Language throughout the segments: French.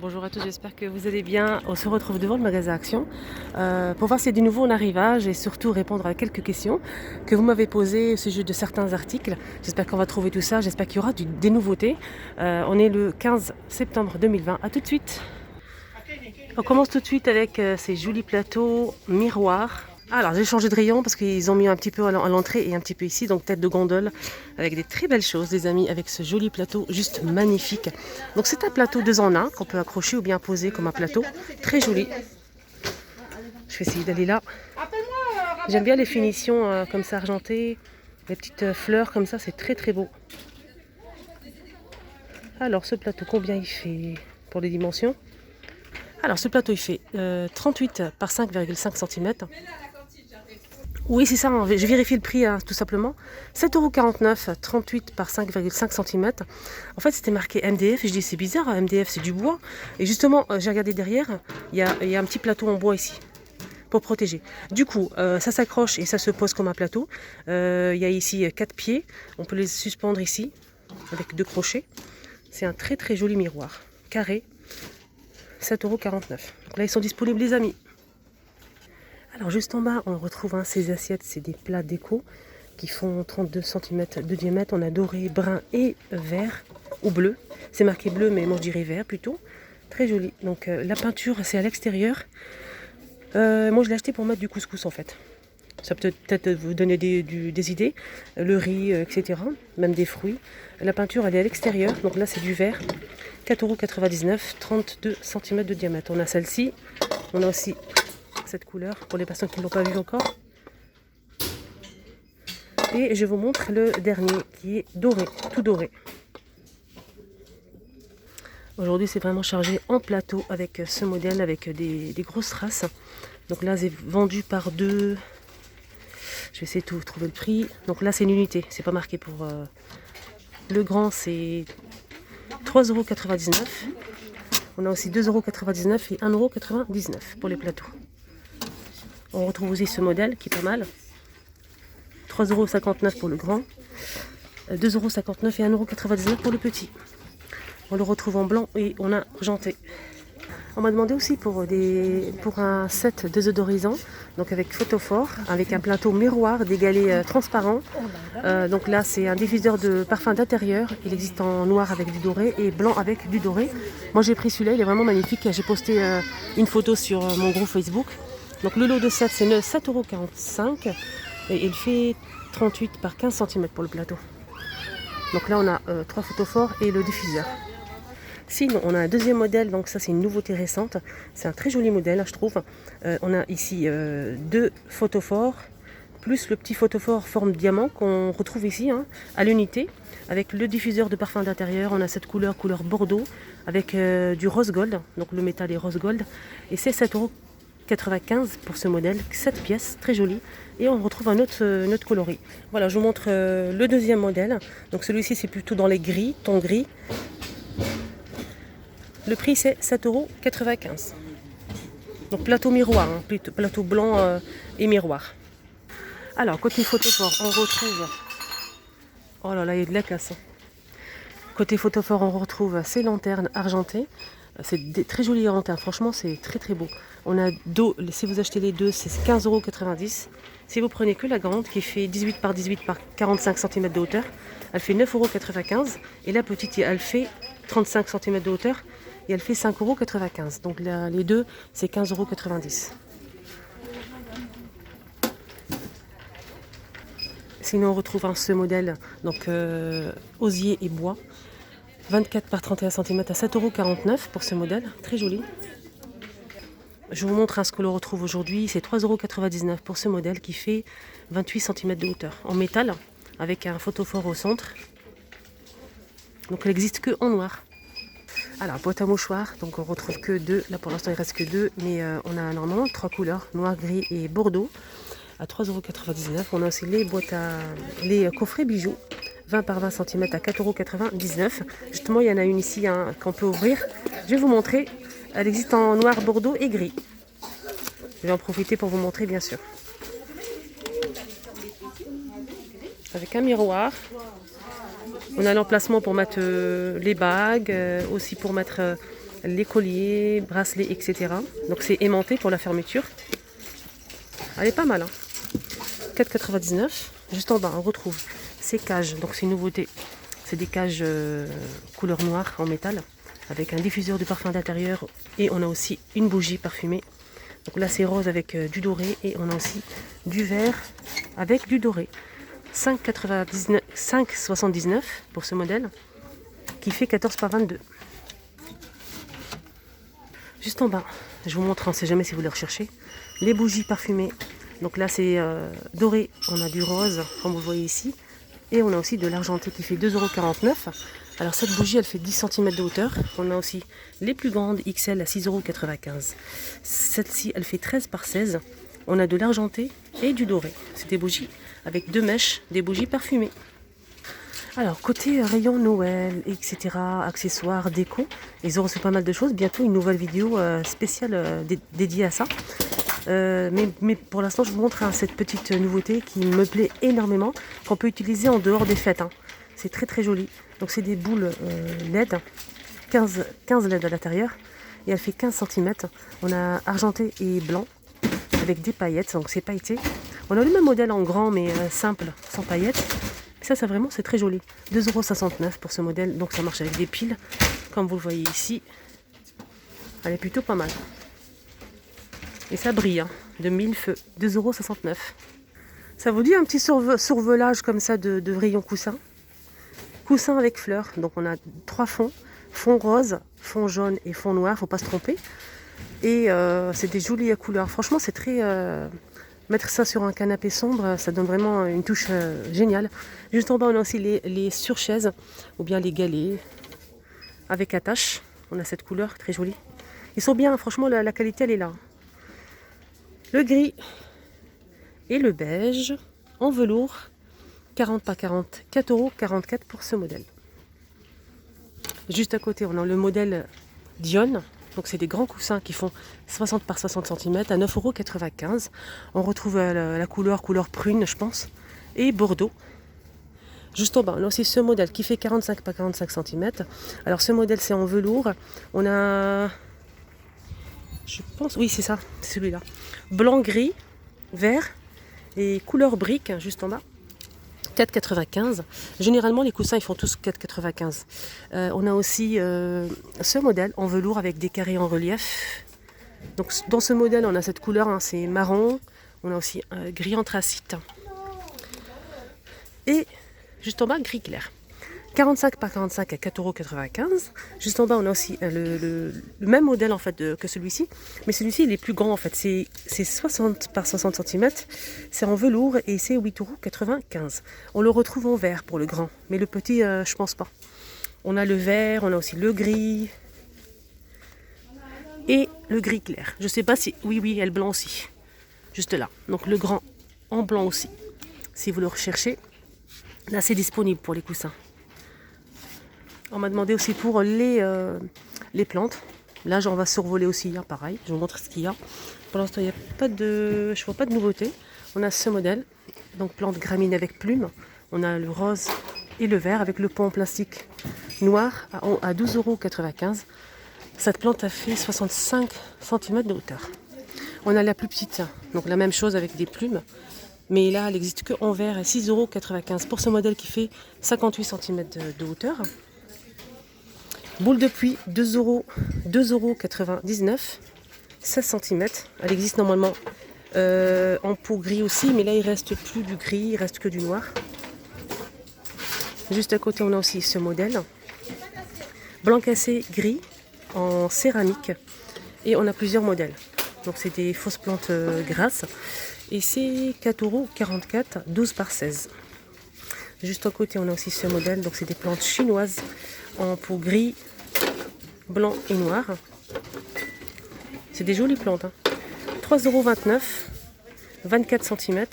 Bonjour à tous, j'espère que vous allez bien. On se retrouve devant le magasin Action pour voir s'il y a du nouveau en arrivage et surtout répondre à quelques questions que vous m'avez posées au sujet de certains articles. J'espère qu'on va trouver tout ça, j'espère qu'il y aura des nouveautés. On est le 15 septembre 2020. À tout de suite. On commence tout de suite avec ces jolis plateaux miroirs. Alors j'ai changé de rayon parce qu'ils ont mis un petit peu à l'entrée et un petit peu ici, donc tête de gondole avec des très belles choses les amis, avec ce joli plateau juste magnifique. Donc c'est un plateau 2 en 1 qu'on peut accrocher ou bien poser comme un plateau, très joli. Je vais essayer d'aller là. J'aime bien les finitions comme ça argentées, les petites fleurs comme ça, c'est très très beau. Alors ce plateau combien il fait pour les dimensions? Alors ce plateau il fait 38 par 5,5 cm. Oui, c'est ça, hein. Je vérifie le prix tout simplement. 7,49 €, 38 par 5,5 cm. En fait, c'était marqué MDF et je dis c'est bizarre, MDF c'est du bois. Et justement, j'ai regardé derrière, il y a un petit plateau en bois ici pour protéger. Du coup, ça s'accroche et ça se pose comme un plateau. Il y a ici 4 pieds, on peut les suspendre ici avec 2 crochets. C'est un très très joli miroir, carré, 7,49 €. Donc là, ils sont disponibles les amis. Alors juste en bas, on retrouve ces assiettes, c'est des plats déco qui font 32 cm de diamètre. On a doré, brun et vert, ou bleu. C'est marqué bleu, mais moi je dirais vert plutôt. Très joli. Donc la peinture, c'est à l'extérieur. Moi je l'ai acheté pour mettre du couscous en fait. Ça peut peut-être vous donner des idées. Le riz, etc. Même des fruits. La peinture, elle est à l'extérieur. Donc là, c'est du vert. 4,99 €, 32 cm de diamètre. On a celle-ci. On a aussi cette couleur pour les personnes qui ne l'ont pas vu encore. Et je vous montre le dernier qui est doré, tout doré. Aujourd'hui c'est vraiment chargé en plateau avec ce modèle, avec des grosses traces. Donc là c'est vendu par deux. Je vais essayer de trouver le prix. Donc là c'est une unité, c'est pas marqué pour le grand, c'est 3,99 €. On a aussi 2,99 € et 1,99 € pour les plateaux. On retrouve aussi ce modèle qui est pas mal. 3,59 € pour le grand, 2,59 € et 1,99 € pour le petit. On le retrouve en blanc et en argenté. On m'a demandé aussi pour un set désodorisant, donc avec photophore, avec un plateau miroir d'égalé transparent. Donc là c'est un diffuseur de parfum d'intérieur. Il existe en noir avec du doré et blanc avec du doré. Moi j'ai pris celui-là, il est vraiment magnifique. J'ai posté une photo sur mon groupe Facebook. Donc le lot de 7 c'est 7,45 € et il fait 38 par 15 cm pour le plateau. Donc là on a 3 photophores et le diffuseur. Sinon, on a un deuxième modèle, donc ça c'est une nouveauté récente. C'est un très joli modèle, je trouve. On a ici 2 photophores, plus le petit photophore forme diamant qu'on retrouve ici à l'unité, avec le diffuseur de parfum d'intérieur. On a cette couleur Bordeaux, avec du rose gold, donc le métal est rose gold. Et c'est 7,95 € pour ce modèle, 7 pièces, très joli. Et on retrouve un autre coloris. Voilà, je vous montre le deuxième modèle. Donc celui-ci c'est plutôt dans les gris, ton gris. Le prix c'est 7,95 €. Donc plateau miroir, plateau blanc et miroir. Alors côté photophore, on retrouve... Oh là là, il y a de la casse. Côté photophore, on retrouve ces lanternes argentées. C'est des très jolies lanternes, franchement c'est très très beau. On a si vous achetez les deux, c'est 15,90 €. Si vous prenez que la grande qui fait 18 par 18 par 45 cm de hauteur, elle fait 9,95 €. Et la petite, elle fait 35 cm de hauteur et elle fait 5,95 €. Donc les deux, c'est 15,90 €. Sinon, on retrouve ce modèle, donc osier et bois. 24 par 31 cm à 7,49 € pour ce modèle, très joli. Je vous montre ce que l'on retrouve aujourd'hui, c'est 3,99 € pour ce modèle qui fait 28 cm de hauteur, en métal, avec un photophore au centre. Donc elle n'existe que en noir. Alors boîte à mouchoirs, donc on retrouve que 2, là pour l'instant il reste que 2, mais on a normalement 3 couleurs, noir, gris et bordeaux, à 3,99 €. On a aussi les coffrets bijoux, 20 par 20 cm à 4,99 €. Justement, il y en a une ici qu'on peut ouvrir. Je vais vous montrer. Elle existe en noir, bordeaux et gris. Je vais en profiter pour vous montrer, bien sûr. Avec un miroir. On a l'emplacement pour mettre les bagues, aussi pour mettre les colliers, bracelets, etc. Donc c'est aimanté pour la fermeture. Elle est pas mal, hein. 4,99. Juste en bas, on retrouve ces cages. Donc c'est une nouveauté. C'est des cages couleur noire en métal avec un diffuseur de parfum d'intérieur et on a aussi une bougie parfumée. Donc là c'est rose avec du doré et on a aussi du vert avec du doré. 5,79 pour ce modèle qui fait 14 par 22. Juste en bas, je vous montre, on ne sait jamais si vous les recherchez, les bougies parfumées. Donc là c'est doré, on a du rose comme vous voyez ici. Et on a aussi de l'argenté qui fait 2,49 €. Alors cette bougie elle fait 10 cm de hauteur. On a aussi les plus grandes XL à 6,95 €. Celle-ci elle fait 13 par 16. On a de l'argenté et du doré. C'est des bougies avec 2 mèches, des bougies parfumées. Alors côté rayon Noël, etc., accessoires, déco, ils ont reçu pas mal de choses. Bientôt une nouvelle vidéo spéciale dédiée à ça. Mais pour l'instant je vous montre cette petite nouveauté qui me plaît énormément, qu'on peut utiliser en dehors des fêtes, hein. C'est très très joli. Donc c'est des boules LED, 15 LED à l'intérieur et elle fait 15 cm. On a argenté et blanc avec des paillettes, donc c'est pailleté. On a le même modèle en grand mais simple, sans paillettes. Ça vraiment c'est très joli. 2,69 € pour ce modèle, donc ça marche avec des piles comme vous le voyez ici. Elle est plutôt pas mal. Et ça brille, hein, de 1000 feux, 2,69 €. Ça vous dit un petit survolage comme ça de rayons coussins. Coussin avec fleurs, donc on a 3 fonds. Fond rose, fond jaune et fond noir, faut pas se tromper. Et c'est des jolies couleurs. Franchement c'est très... mettre ça sur un canapé sombre, ça donne vraiment une touche géniale. Juste en bas on a aussi les surchaises, ou bien les galets, avec attache. On a cette couleur très jolie. Ils sont bien, franchement la qualité elle est là. Le gris et le beige en velours, 40 par 40, 4,44 € pour ce modèle. Juste à côté, on a le modèle Dion. Donc c'est des grands coussins qui font 60 par 60 cm à 9,95 €. On retrouve la couleur prune, je pense, et bordeaux. Juste en bas, on a aussi ce modèle qui fait 45 par 45 cm. Alors ce modèle, c'est en velours. On a... Je pense, oui c'est ça, c'est celui-là. Blanc, gris, vert et couleur brique juste en bas. 4,95 €. Généralement les coussins ils font tous 4,95 €. On a aussi ce modèle en velours avec des carrés en relief. Donc dans ce modèle on a cette couleur, hein, c'est marron. On a aussi gris anthracite. Et juste en bas gris clair. 45 par 45 à 4,95 €. Juste en bas, on a aussi le même modèle en fait que celui-ci. Mais celui-ci, il est plus grand en fait. C'est 60 par 60 cm. C'est en velours et c'est 8,95 €. On le retrouve en vert pour le grand. Mais le petit, je pense pas. On a le vert, on a aussi le gris. Et le gris clair. Je sais pas si... Oui, il y a le blanc aussi. Juste là. Donc le grand en blanc aussi. Si vous le recherchez. Là, c'est disponible pour les coussins. On m'a demandé aussi pour les plantes. Là, on va survoler aussi, hein, pareil. Je vous montre ce qu'il y a. Pour l'instant, il n'y a pas de... Je vois pas de nouveauté. On a ce modèle. Donc, plante graminée avec plumes. On a le rose et le vert avec le pot en plastique noir à 12,95 €. Cette plante a fait 65 cm de hauteur. On a la plus petite. Donc, la même chose avec des plumes. Mais là, elle n'existe que en vert à 6,95 € pour ce modèle qui fait 58 cm de hauteur. Boule de pluie, 2,99 €, 16 cm. Elle existe normalement en pot gris aussi, mais là il reste plus du gris, il reste que du noir. Juste à côté, on a aussi ce modèle. Blanc cassé gris en céramique. Et on a plusieurs modèles. Donc c'est des fausses plantes grasses. Et c'est 4,44 €, 12 par 16. Juste à côté, on a aussi ce modèle. Donc c'est des plantes chinoises en pot gris, blanc et noir. C'est des jolies plantes, hein. 3,29 €, 24 cm.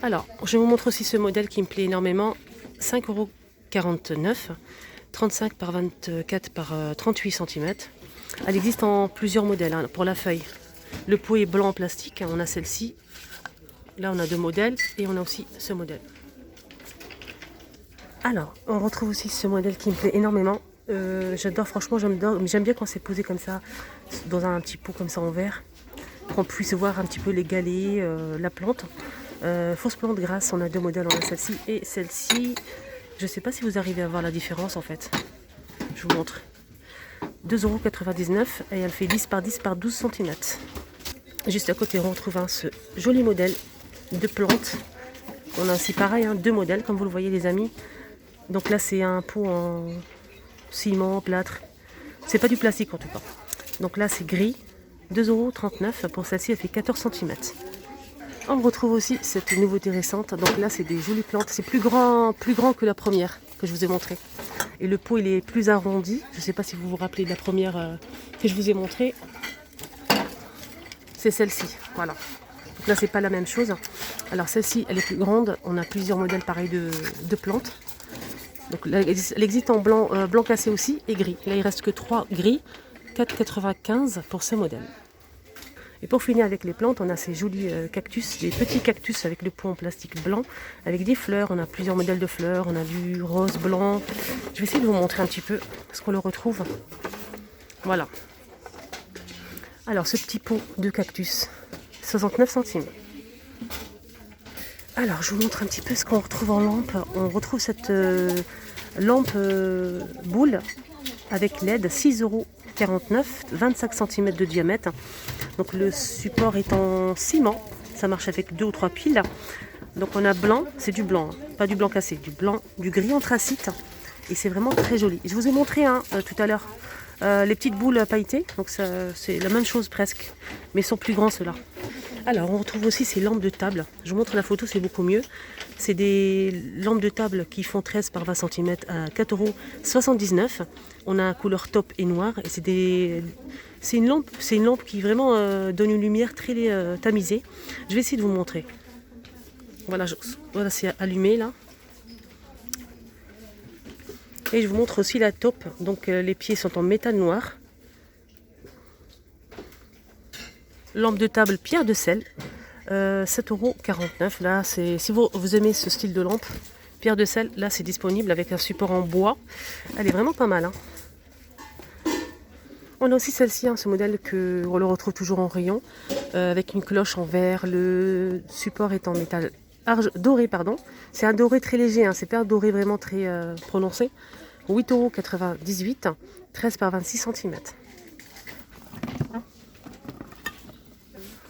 Alors, je vous montre aussi ce modèle qui me plaît énormément. 5,49 €, 35 par 24 par 38 cm. Elle existe en plusieurs modèles, hein, pour la feuille. Le pot est blanc en plastique, on a celle-ci. Là, on a 2 modèles et on a aussi ce modèle. Alors, on retrouve aussi ce modèle qui me plaît énormément. J'adore, franchement, j'aime bien quand c'est posé comme ça, dans un petit pot comme ça en verre, qu'on puisse voir un petit peu les galets, la plante. Fausse plante grasse, on a 2 modèles, on a celle-ci et celle-ci. Je ne sais pas si vous arrivez à voir la différence en fait. Je vous montre. 2,99 € et elle fait 10 par 10 par 12 cm. Juste à côté, on retrouve ce joli modèle de plante. On a aussi pareil, 2 modèles, comme vous le voyez les amis. Donc là, c'est un pot en ciment, plâtre. C'est pas du plastique en tout cas. Donc là, c'est gris. 2,39 € pour celle-ci, elle fait 14 cm. On retrouve aussi cette nouveauté récente. Donc là, c'est des jolies plantes. C'est plus grand que la première que je vous ai montrée. Et le pot, il est plus arrondi. Je ne sais pas si vous vous rappelez de la première que je vous ai montrée. C'est celle-ci. Voilà. Donc là, c'est pas la même chose. Alors celle-ci, elle est plus grande. On a plusieurs modèles pareils de plantes. Donc là, elle existe en blanc, blanc cassé aussi et gris. Là, il reste que 3 gris. 4,95 € pour ce modèle. Et pour finir avec les plantes, on a ces jolis cactus, des petits cactus avec le pot en plastique blanc, avec des fleurs. On a plusieurs modèles de fleurs, on a du rose, blanc. Je vais essayer de vous montrer un petit peu ce qu'on le retrouve. Voilà. Alors ce petit pot de cactus, 69 centimes. Alors je vous montre un petit peu ce qu'on retrouve en lampe. On retrouve cette lampe boule avec LED, 6,49 €, 25 cm de diamètre. Donc le support est en ciment, ça marche avec 2 ou 3 piles. Donc on a blanc, c'est du blanc, pas du blanc cassé, du blanc, du gris anthracite. Et c'est vraiment très joli. Je vous ai montré tout à l'heure les petites boules pailletées, donc c'est la même chose presque, mais ils sont plus grands ceux-là. Alors on retrouve aussi ces lampes de table. Je vous montre la photo, c'est beaucoup mieux. C'est des lampes de table qui font 13 par 20 cm à 4,79 €. On a un couleur taupe et noir. Et c'est une lampe qui vraiment donne une lumière très tamisée. Je vais essayer de vous montrer. Voilà, voilà, c'est allumé là. Et je vous montre aussi la taupe. Donc les pieds sont en métal noir. Lampe de table pierre de sel, 7,49 €. Là, si vous aimez ce style de lampe, pierre de sel, là c'est disponible avec un support en bois. Elle est vraiment pas mal. On a aussi celle-ci, ce modèle on le retrouve toujours en rayon, avec une cloche en verre. Le support est en métal doré, pardon. C'est un doré très léger, c'est pas un doré vraiment très prononcé. 8,98 €, 13 par 26 cm.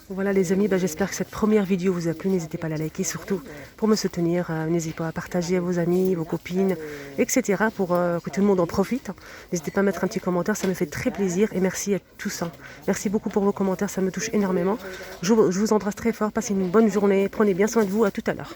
Voilà les amis, j'espère que cette première vidéo vous a plu. N'hésitez pas à la liker, surtout pour me soutenir. N'hésitez pas à partager à vos amis, vos copines, etc. pour que tout le monde en profite. N'hésitez pas à mettre un petit commentaire, ça me fait très plaisir. Et merci à tous. Merci beaucoup pour vos commentaires, ça me touche énormément. Je vous embrasse très fort, passez une bonne journée. Prenez bien soin de vous, à tout à l'heure.